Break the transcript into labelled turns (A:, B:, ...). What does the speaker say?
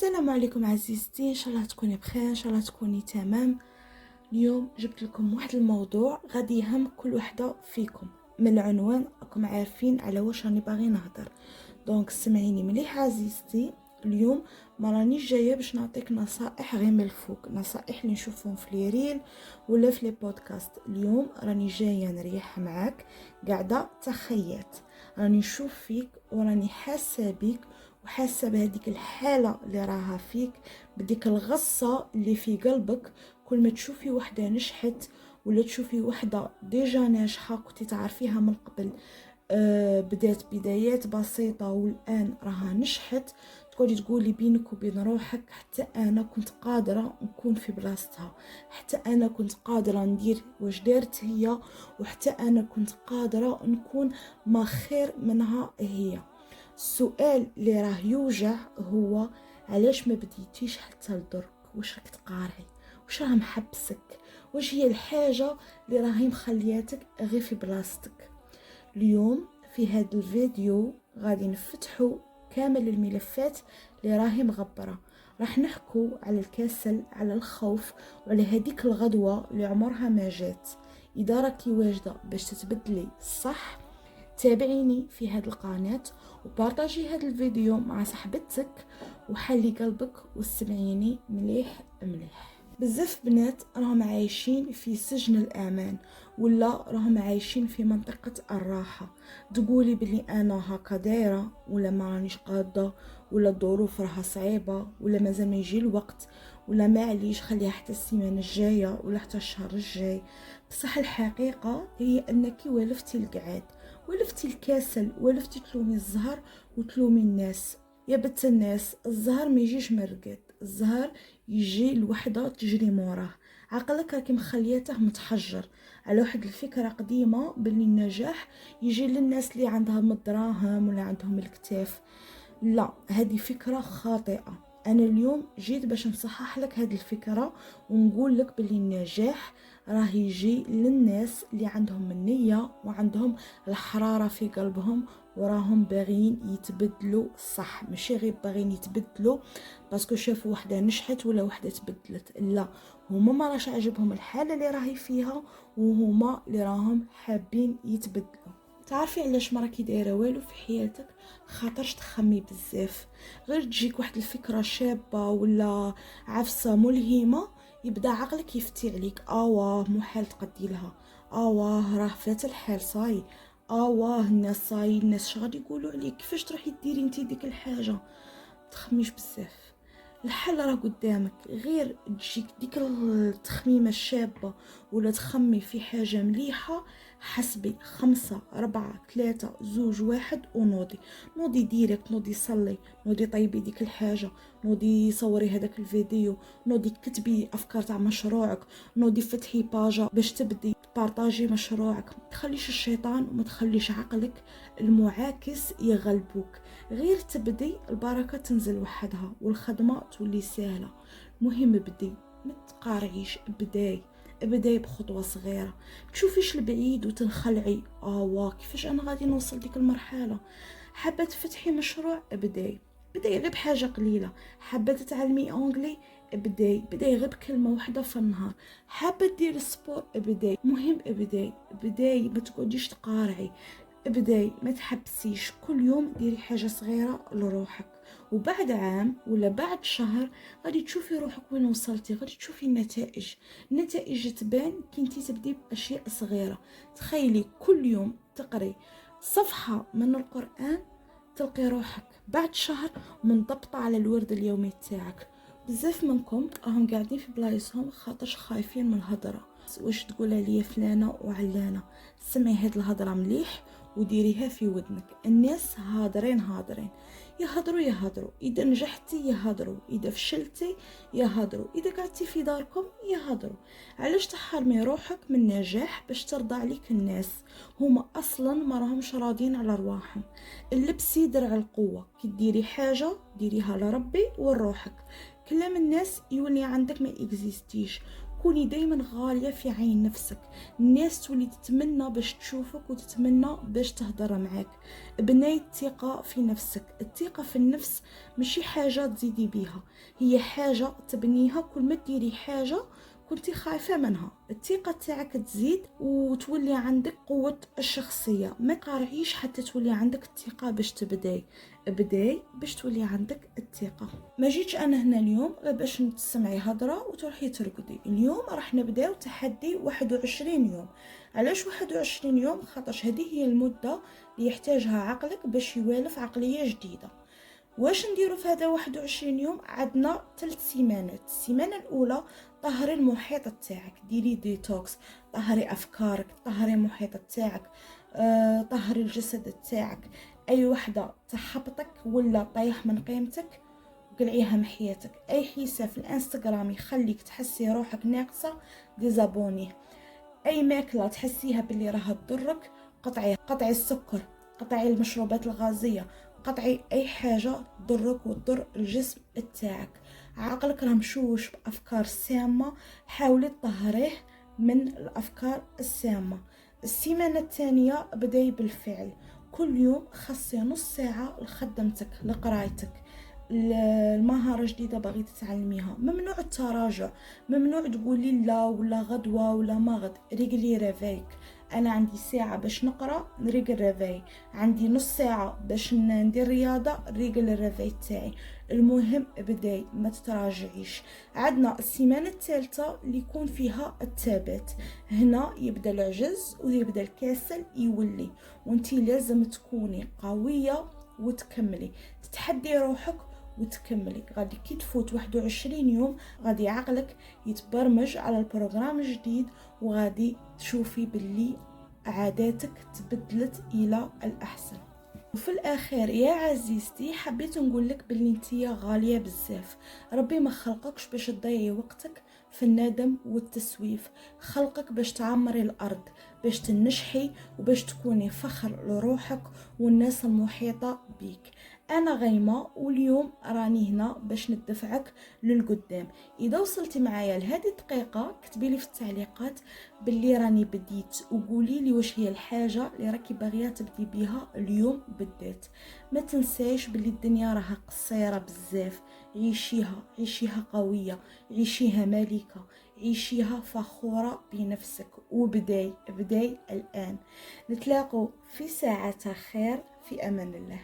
A: السلام عليكم عزيزتي، ان شاء الله تكوني بخير، ان شاء الله تكوني تمام. اليوم جبت لكم واحد الموضوع غادي يهم كل وحده فيكم. من العنوان راكم عارفين على واش راني باغي نهضر، دونك سمعيني مليح عزيزتي. اليوم ما رانيش جايه باش نعطيك نصائح غير من الفوق، نصائح اللي نشوفهم في لي ريل ولا في لي بودكاست. اليوم راني جايه نريح معاك، قاعده تخيلت راني نشوف فيك وراني حاسه بيك وحاسه بهذيك الحاله اللي راها فيك، بديك الغصه اللي في قلبك كل ما تشوفي وحده نجحت ولا تشوفي وحده ديجا ناجحه كنتي تعرفيها من قبل، بدات بدايات بسيطه والان راها نجحت، تقولي تقولي بينك وبين روحك حتى انا كنت قادره نكون في بلاصتها، حتى انا كنت قادره ندير واش دارت هي، وحتى انا كنت قادره نكون ما خير منها هي. السؤال اللي راه يوجع هو علاش ما بديتيش حتى لدرك؟ واش راك تقارعي؟ واش راه محبسك؟ واش هي الحاجه اللي راهي مخلياتك غير في بلاصتك؟ اليوم في هذا الفيديو غادي نفتحوا كامل الملفات اللي راهي مغبره، راح نحكوا على الكسل، على الخوف، وعلى هذيك الغدوه اللي عمرها ما جات. اذا راكي واجده باش تتبدلي صح، تابعيني في هذه القناة وبارطاجي هذا الفيديو مع صاحبتك وحلي قلبك واسمعيني مليح مليح. بزاف بنات راهم عايشين في سجن الامان ولا راهم عايشين في منطقة الراحة، تقولي بلي انا هكا دايرة ولا ما رانيش قادة ولا الظروف راها صعيبة ولا مازال ما يجي الوقت ولا معليش خليها حتى السيمانه الجايه ولا حتى الشهر الجاي. بصح الحقيقه هي انك ولفتي القعاد، ولفتي الكسل، ولفتي تلومي الزهر وتلومي الناس. يا بنت الناس، الزهر ما يجيش مرقد، الزهر يجي الوحده تجري موراه. عقلك راكي مخليته متحجر على واحد الفكره قديمه باللي النجاح يجي للناس اللي عندهم الدراهم ولا عندهم الكتاف. لا، هذه فكره خاطئه. انا اليوم جيت باش نصحح لك هذه الفكره ونقول لك باللي النجاح راه يجي للناس اللي عندهم النيه وعندهم الحراره في قلبهم وراهم باغيين يتبدلوا صح، ماشي غير باغيين يتبدلوا باسكو شافوا وحده نجحت ولا وحده تبدلت. لا، هما ما راش عجبهم الحاله اللي راهي فيها وهما اللي راهم حابين يتبدلوا. تعرفي علاش ما راكي دايره والو في حياتك؟ خاطرش تخمي بزاف. غير تجيك واحد الفكره شابه ولا عفسه ملهمه يبدا عقلك يفتي عليك، واه محال تقدي لها، واه راه فات الحال صاي، واه الناس صاي، الناس شغادي يقولوا عليك، كيفاش تروحي ديري انتي ديك الحاجه؟ تخميش بزاف، الحل راه قدامك. غير تجيك ديك التخميمه الشابه ولا تخمي في حاجه مليحه، حسبي 5 4 3 2 1 ونوضي. نوضي ديريكت، نوضي صلي، نوضي طيبي ديك الحاجه، نوضي صوري هذاك الفيديو، نوضي كتبي افكار تاع مشروعك، نوضي فتحي باجا باش تبدي بارطاجي مشروعك. تخليش الشيطان وما تخليش عقلك المعاكس يغلبوك. غير تبدي البركه تنزل وحدها والخدمه تولي سهله. المهم بدي، ما تقارعيش، بداي بخطوه صغيره. تشوفيش البعيد وتنخلعي، كيفاش انا غادي نوصل ديك المرحله؟ حابه تفتحي مشروع، بداي غير بحاجه قليله. حابه تتعلمي اونغلي، بداي غير بكلمه واحده في النهار. حابه دير السبور، مهم بداي ما تقعديش تقارعي. ما تحبسيش، كل يوم ديري حاجه صغيره لروحك، وبعد عام ولا بعد شهر غادي تشوفي روحك وين وصلتي، غادي تشوفي النتائج تبان كنتي تبدي باشياء صغيره. تخيلي كل يوم تقري صفحه من القران، تلقي روحك بعد شهر منضبطه على الورد اليومي تاعك. بزاف منكم راهم قاعدين في بلايصهم خاطرش خايفين من الهضره، واش تقول عليا فلانه وعلانه. سمعي هاد الهضره مليح وديريها في ودنك. الناس هادرين يهضروا، اذا نجحتي يهضروا، اذا فشلتي يهضروا، اذا قعدتي في داركم يهضروا. علاش تحرمي روحك من نجاح باش ترضى عليك الناس؟ هما اصلا ما راهمش راضين على رواحهم. اللبسي درع القوه، كي ديري حاجه ديريها لربي ولروحك. كلام الناس يولي عندك ما اكزيستيش. كوني دايما غالية في عين نفسك. الناس تولي تتمنى باش تشوفك وتتمنى باش تهضر معك. بناي الثقة في نفسك. الثقة في النفس ماشي حاجة تزيدي بيها، هي حاجة تبنيها. كل ما ديري حاجة كنتي خايفة منها، الثقة تاعك تزيد وتولي عندك قوة الشخصية. ما قارعيش حتى تولي عندك الثقة باش بداي باش تولي عندك الثقة. ما جيتش انا هنا اليوم غير باش تسمعي هضرة وتروحي ترقدي. اليوم راح نبداو تحدي 21 يوم. علاش 21 يوم؟ خاطرش هذه هي المدة اللي يحتاجها عقلك باش يوالف عقلية جديدة. واش نديرو في هذا 21 يوم؟ عندنا 3 سيمانات. السيمانه الاولى طهري المحيط تاعك، ديري ديتوكس، طهري افكارك، طهري المحيط تاعك، طهري الجسد تاعك. اي وحده تحبطك ولا طيح من قيمتك قلعيها من حياتك. اي حساب في الانستغرام يخليك تحسي روحك ناقصه ديزابونيه. اي ماكله تحسيها باللي راها تضرك قطعي السكر، قطعي المشروبات الغازيه، قطعي اي حاجه تضرك وتضر الجسم تاعك. عقلك راه مشوش بافكار سامه، حاولي تطهريه من الافكار السامه. السيمانه الثانيه بداي بالفعل. كل يوم خصي نص ساعه لخدمتك، لقرايتك، المهارة جديدة باغي تتعلميها. ممنوع التراجع، ممنوع تقولي لا ولا غدوة ولا ما غد. ريقلي رافيك. انا عندي ساعة باش نقرا نريقل رافاي، عندي نص ساعة باش ندير رياضة نريقل الرافاي تاعي. المهم بداي ما تتراجعيش. عندنا السيمانة الثالثة اللي يكون فيها الثبات. هنا يبدا العجز ويبدا الكسل يولي، وانتي لازم تكوني قوية وتكملي، تتحدي روحك وتكملي. غادي كي تفوت 21 يوم غادي عقلك يتبرمج على البروغرام الجديد، وغادي تشوفي باللي عاداتك تبدلت الى الاحسن. وفي الاخير يا عزيزتي حبيت نقولك باللي انتيا غاليه بزاف. ربي ما خلقكش باش تضيعي وقتك في الندم والتسويف، خلقك باش تعمري الارض، باش تنجحي وباش تكوني فخر لروحك والناس المحيطه بيك. انا غيمه واليوم راني هنا باش ندفعك للقدام. اذا وصلتي معايا لهذه الدقيقه كتبي لي في التعليقات باللي راني بديت، وقولي لي واش هي الحاجه اللي راكي باغيه تبدي بها اليوم بالذات. ما تنسايش باللي الدنيا راها قصيره بزاف، عيشيها قويه، عيشيها ملكه، عيشيها فخوره بنفسك. وبداي الان. نتلاقوا في ساعه خير، في امان الله.